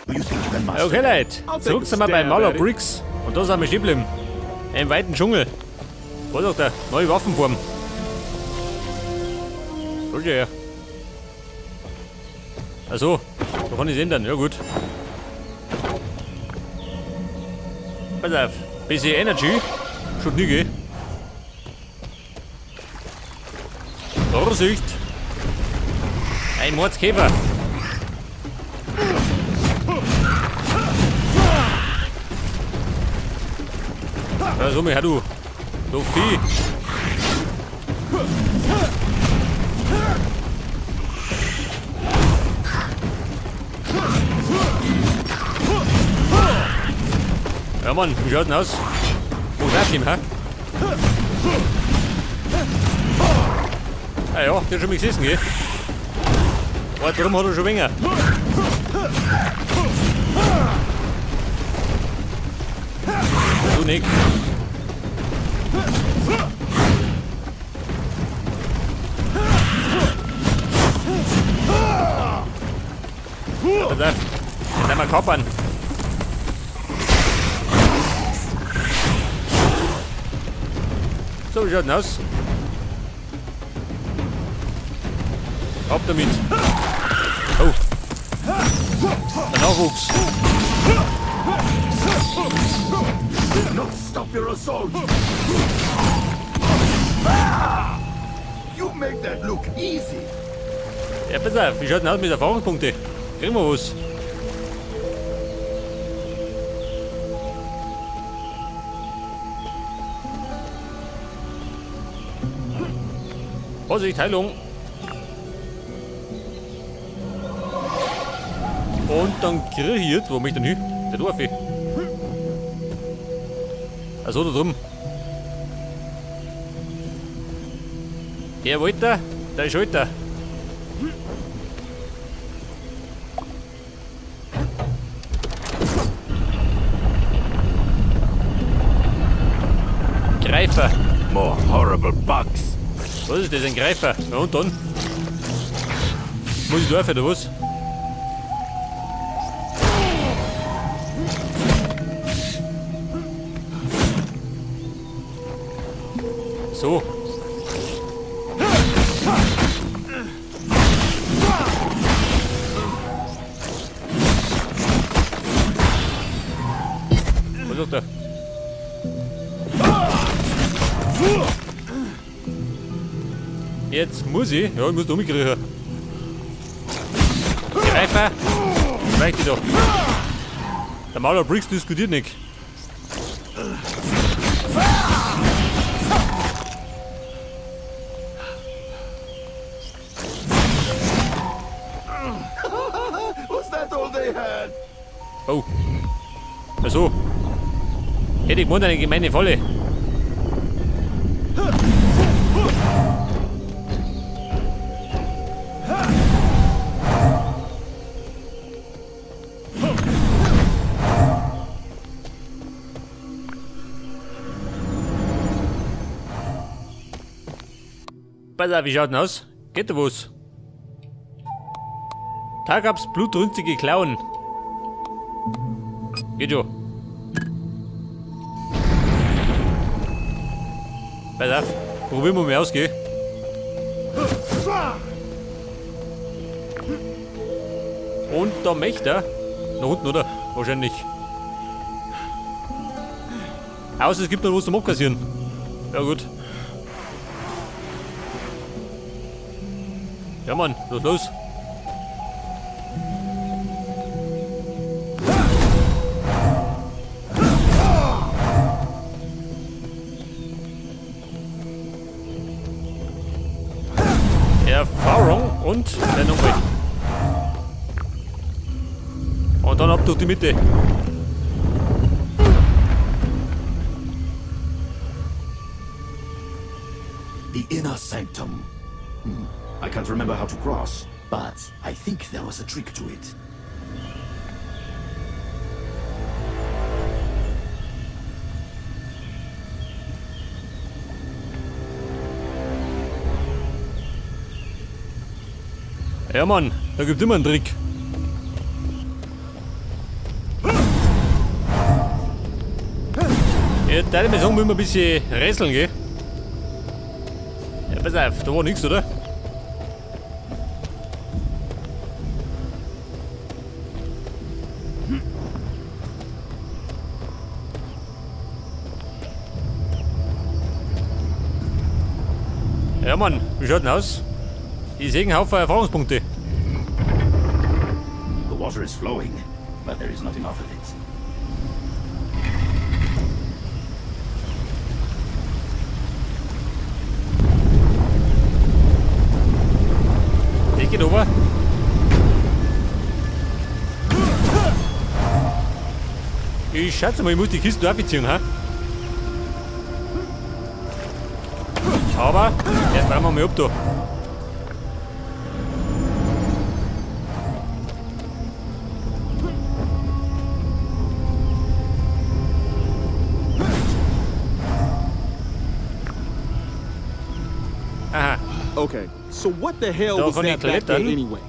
Okay, Leute. Zurück sind wir bei Marlow Briggs. Und da sind wir stehen geblieben. Im weiten Dschungel. Da ist auch der neue Waffenform. Schau dir her. Achso, da kann ich es ändern. Ja gut. Pass auf. Bisschen Energy. Schaut nie gehen. Vorsicht. Ein Mordskäfer. Ja, so her du. Du Vieh. Ja Mann, wie schaut denn aus? Wo ist ihm, hä? Ah ja, der hat schon mal gesessen, gell? Aber drum hat er schon weniger. Du nicht. Pass auf, jetzt nehmen wir Koppern. So, wie schaut denn aus? Ab damit. Oh. Der Nachwuchs. Not stop your assault. You make that look easy. Ja, pass auf, wie schaut denn aus mit Erfahrungspunkten? Kriegen wir was? Vorsicht, Heilung. Und dann kriege ich jetzt, wo mich denn hin? Der Dorfi. Also da drum. Der wollte, der ist Alter. Greifer. More horrible bugs. Was ist das, ein Greifer? Na und dann? Muss ich dürfen, oder was? So. Was ist da? Jetzt muss ich. Ja, ich muss da umkriegen. Greifer! Schweig dich doch. Der Marlow Briggs diskutiert nicht. Was that all they had? Oh. Achso. Hätte ich gemeint, eine gemeine Falle. Pass auf, wie schaut denn aus? Geht da was? Da gab's blutrünstige Klauen. Geht schon. Pass auf, probieren wir mal ausgehen. Und da möchte er. Nach unten, oder? Wahrscheinlich. Außer es gibt noch was zum Abkassieren. Ja gut. Ja Mann, los. Erfahrung und dann nochmal. Und dann ab durch die Mitte. The inner sanctum. I can't remember how to cross, but I think there was a trick to it. Ja Mann, da gibt's immer einen Trick. Ja, da hätte ich mir sagen, müssen wir ein bisschen rätseln, gell? Ja, pass auf, da war nichts, oder? Ja, Mann, wie schaut denn aus? Ich sehe einen Haufen Erfahrungspunkte. The water is flowing, but there is not enough of it. Ich geh drüber. Ich schätze mal, ich muss die Kiste abziehen, ha? Aber, jetzt fahren wir mal ab da. Aha. Okay, so what the hell Da was kann ich that back there klettern. anyway?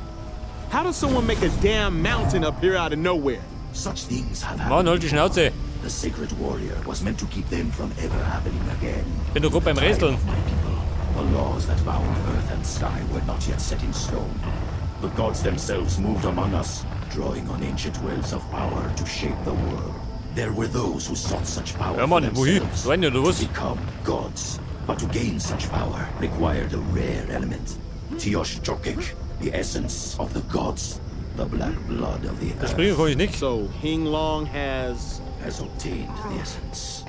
How does someone make a damn mountain up here out of nowhere? Such things have Mann, happened. halt die Schnauze. The sacred warrior was meant to keep them from ever happening again. Bin doch gut beim Rätseln. My people, the laws that bound earth and sky were not yet set in stone. The gods themselves moved among us, drawing on ancient wells of power to shape the world. There were those who sought such power Ja, for Mann, wohin? themselves, So eine oder was? to become gods. But to gain such power required a rare element. Tiosh Jokik, the essence of the gods, the black blood of the earth, Springen kann ich nicht. So Hing Long has... has obtained the essence.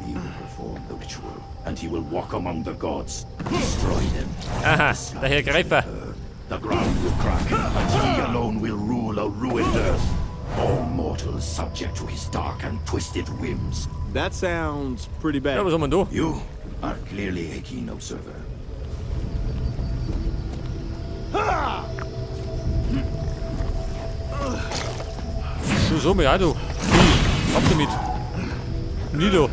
He will perform the ritual, and he will walk among the gods, destroy them. Aha, der Herr Greifer. The ground will crack, and he alone will rule a ruined earth. All mortals subject to his dark and twisted whims. That sounds pretty Ja, bad. was haben wir da? You are clearly a keen observer. Du so mir, ja du. Ab damit. Nido.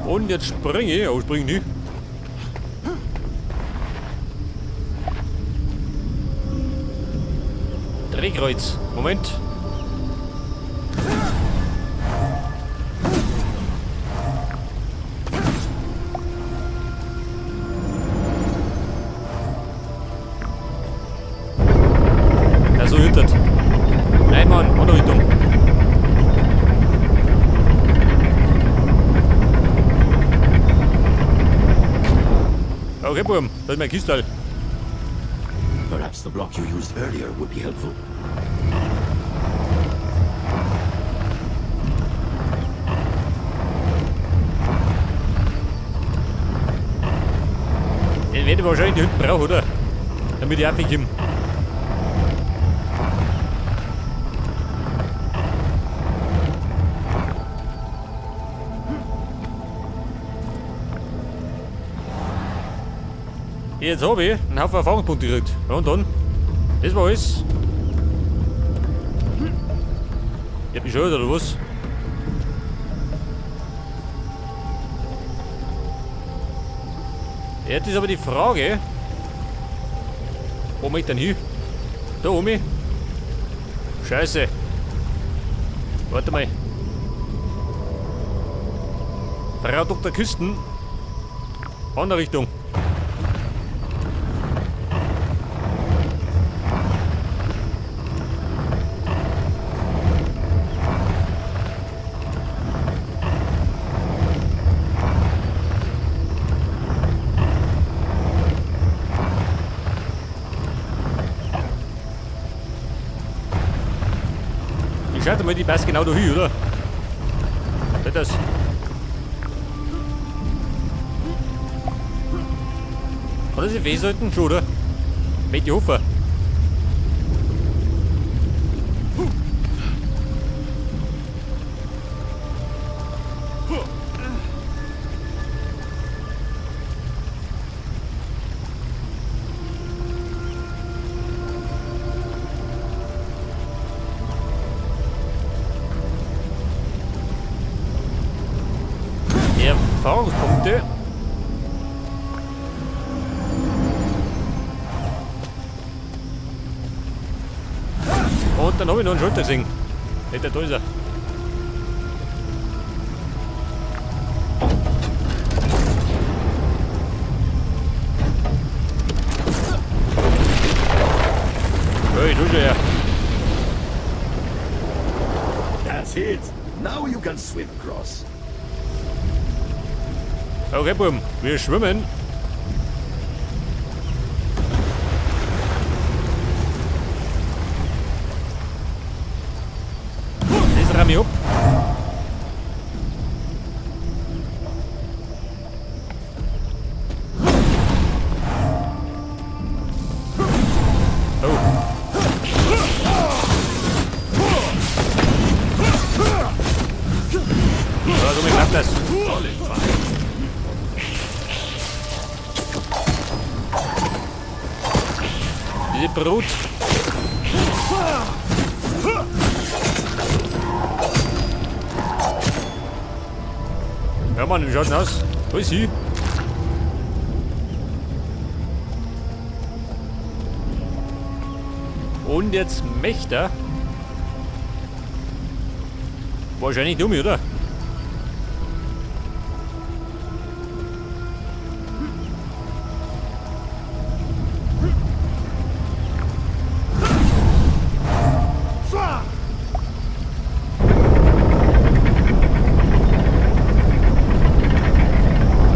Und jetzt springe ich. Oh, spring nicht. Drehkreuz. Moment. Ja, so hütet. Nein, Mann, andere Richtung. Okay, Buben, das ist mein Kistall. Perhaps the block you used earlier would be helpful. Den werde ich wahrscheinlich hinten brauchen, oder? Damit ich abkomme. Jetzt habe ich einen Haufen Erfahrungspunkte gekriegt. Ja, und dann? Das war alles. Ich hab mich schon oder was? Jetzt ist aber die Frage, wo muss ich denn hin? Da oben? Scheiße. Warte mal. Frau Dr. Küsten. Andere Richtung. Schaut mal, die passt genau da hin, oder? Seht das? Hat er sich festhalten? Schon, oder? Mit die Hofer. Erfahrungspunkte. Und dann habe ich noch einen Schulter gesehen. Nicht, da ist er. Hey, du ja. That's it. Now you can swim across. Okay, Buben, wir schwimmen. Das ramm ich ab. Oh. So, mir klappt das. Diese Brut. Ja, Mann, wie schaut denn aus? Wo ist sie? Und jetzt Mächter. Wahrscheinlich dumm, oder?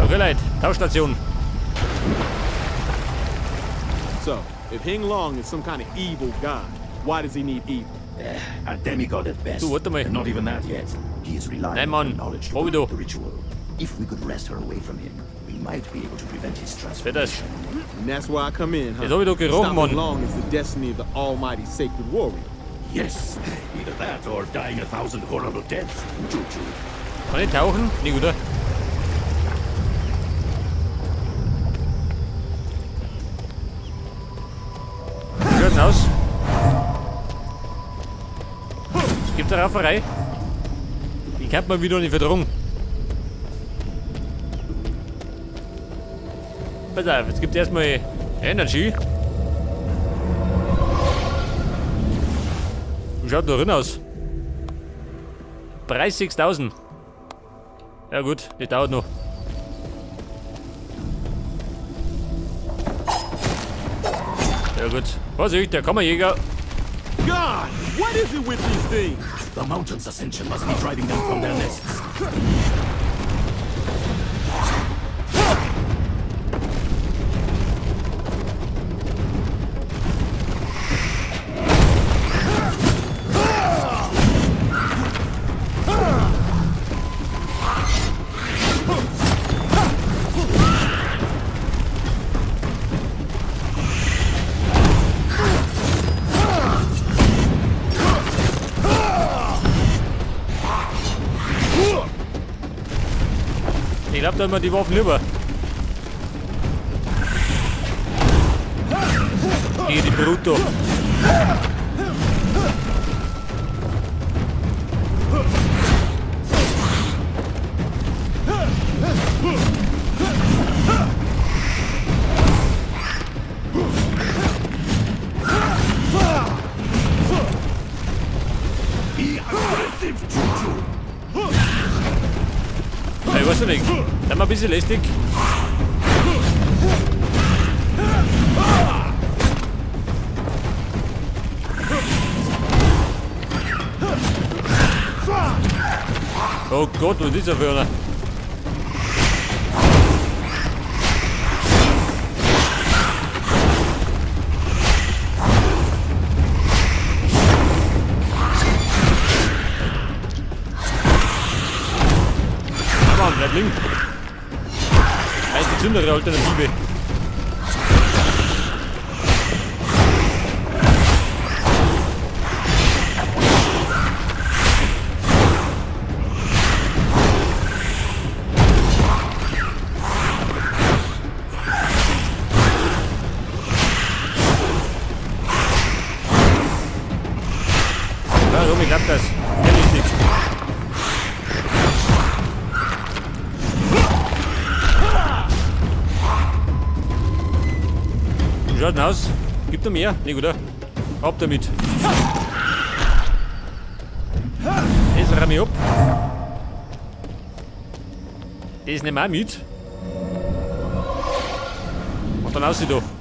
Okay, Leute, Tauschstation. So, if Hing Long is some kind of evil god, why does he need evil? A demigod at best. Du, warte mal. And not even that yet. He is relying Nein, on Mann. knowledge to Wo complete du? the ritual. If we could wrest her away from him, we might be able to prevent his Wer das? transformation. And that's where I come in, huh? Jetzt hab ich doch gerochen, Stopping Mann. Long is the destiny of the almighty sacred warrior. Yes, either that or dying 1,000 horrible deaths. Juju. Kann ich tauchen? Nicht, oder? Wie schaut denn aus? Gibt's eine Rafferei? Ich kann mal wieder nicht verdrungen. Pass auf, jetzt gibt es erstmal Energy. Wie schaut da drin aus? Preis 6.000. Ja gut, das dauert noch. Ja gut. Vorsicht, der Kammerjäger. God, what is it with these things? The mountain's ascension must be driving them from their nests. Ich glaube, da haben wir die Waffen über. Hier die Brutto. Be aggressive, Juju. Hey, weißt du nicht? Dann mal ein bisschen lästig. Oh Gott, was ist das für einer? Mann, bleib liegen. Das ist die zündere Alternative. Warum klappt das? Ja, richtig. Wie schaut denn aus? Gibt noch mehr? Nicht, oder? Ab damit. Das ramm ich ab. Das nehmen wir auch mit. Und dann aus da.